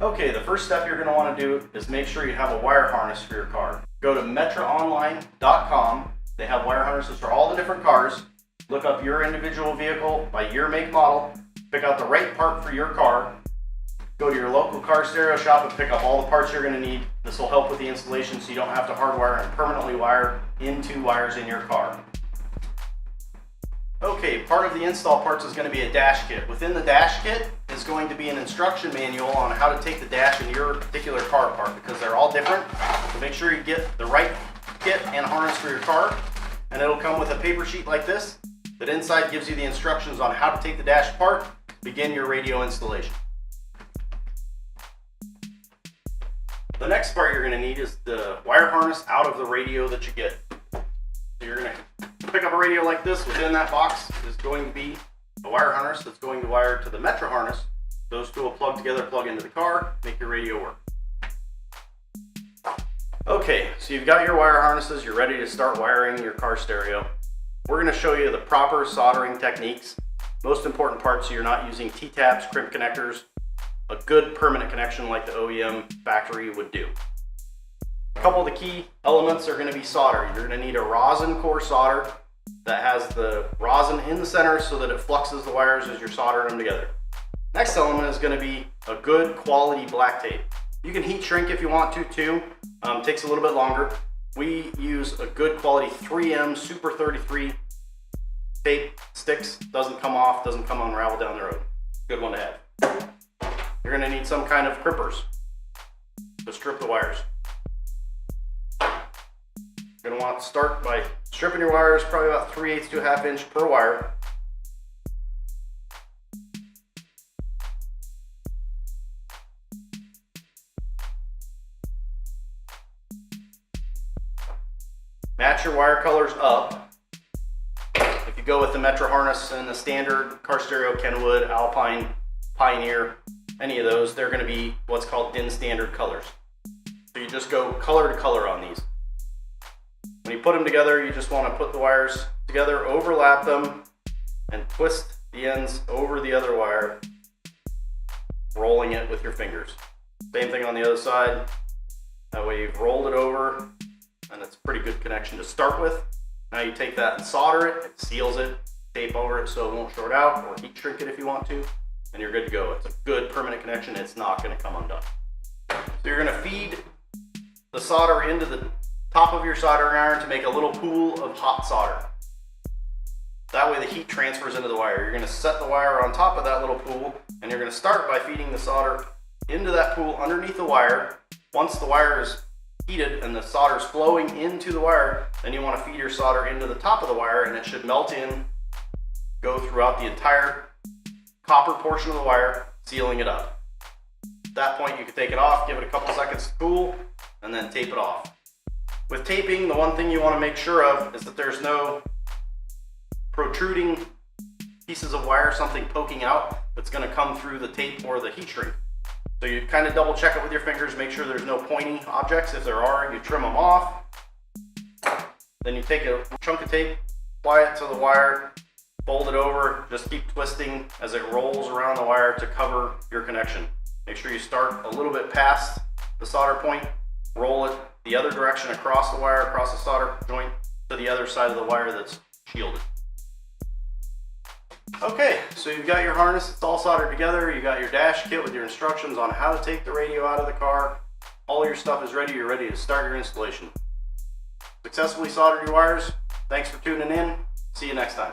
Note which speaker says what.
Speaker 1: Okay, the first step you're going to want to do is make sure you have a wire harness for your car. Go to metraonline.com. They have wire harnesses for all the different cars. Look up your individual vehicle by year, make, model. Pick out the right part for your car. Go to your local car stereo shop and pick up all the parts you're going to need. This will help with the installation so you don't have to hardwire and permanently wire into wires in your car. Okay, part of the install parts is going to be a dash kit. Within the dash kit is going to be an instruction manual on how to take the dash in your particular car apart because they're all different. So make sure you get the right kit and harness for your car, and it'll come with a paper sheet like this that inside gives you the instructions on how to take the dash apart, begin your radio installation. The next part you're going to need is the wire harness out of the radio that you get. So you're going to pick up a radio like this. Within that box is going to be a wire harness that's going to wire to the Metra harness. Those two will plug together, plug into the car, make your radio work. Okay, so you've got your wire harnesses, you're ready to start wiring your car stereo. We're going to show you the proper soldering techniques. Most important part, so you're not using T-tabs, crimp connectors, a good permanent connection like the OEM factory would do. A couple of the key elements are going to be solder. You're going to need a rosin core solder that has the rosin in the center so that it fluxes the wires as you're soldering them together. Next element is going to be a good quality black tape. You can heat shrink if you want to too. Takes a little bit longer. We use a good quality 3M Super 33 tape, sticks, doesn't come off, doesn't come unravel down the road. Good one to have. You're going to need some kind of crimpers to strip the wires. You're going to want to start by stripping your wires, probably about 3/8 to 1/2 inch per wire. Match your wire colors up. If you go with the Metra harness and the standard car stereo, Kenwood, Alpine, Pioneer, any of those, they're going to be what's called DIN standard colors. So you just go color to color on these. When you put them together, you just want to put the wires together, overlap them, and twist the ends over the other wire, rolling it with your fingers. Same thing on the other side. That way you've rolled it over, and it's a pretty good connection to start with. Now you take that and solder it, it seals it, tape over it so it won't short out, or heat shrink it if you want to, and you're good to go. It's a good permanent connection, it's not going to come undone. So you're going to feed the solder into the top of your soldering iron to make a little pool of hot solder. That way the heat transfers into the wire. You're going to set the wire on top of that little pool, and you're going to start by feeding the solder into that pool underneath the wire. Once the wire is heated and the solder is flowing into the wire, then you want to feed your solder into the top of the wire, and it should melt in, go throughout the entire copper portion of the wire, sealing it up. At that point you can take it off, give it a couple seconds to cool, and then tape it off. With taping, the one thing you want to make sure of is that there's no protruding pieces of wire, something poking out that's going to come through the tape or the heat shrink. So you kind of double check it with your fingers, make sure there's no pointy objects. If there are, you trim them off. Then you take a chunk of tape, apply it to the wire, fold it over, just keep twisting as it rolls around the wire to cover your connection. Make sure you start a little bit past the solder point, roll it the other direction across the wire, across the solder joint to the other side of the wire that's shielded. Okay, so you've got your harness, it's all soldered together, you got your dash kit with your instructions on how to take the radio out of the car. All your stuff is ready, you're ready to start your installation. Successfully soldered your wires. Thanks for tuning in. See you next time.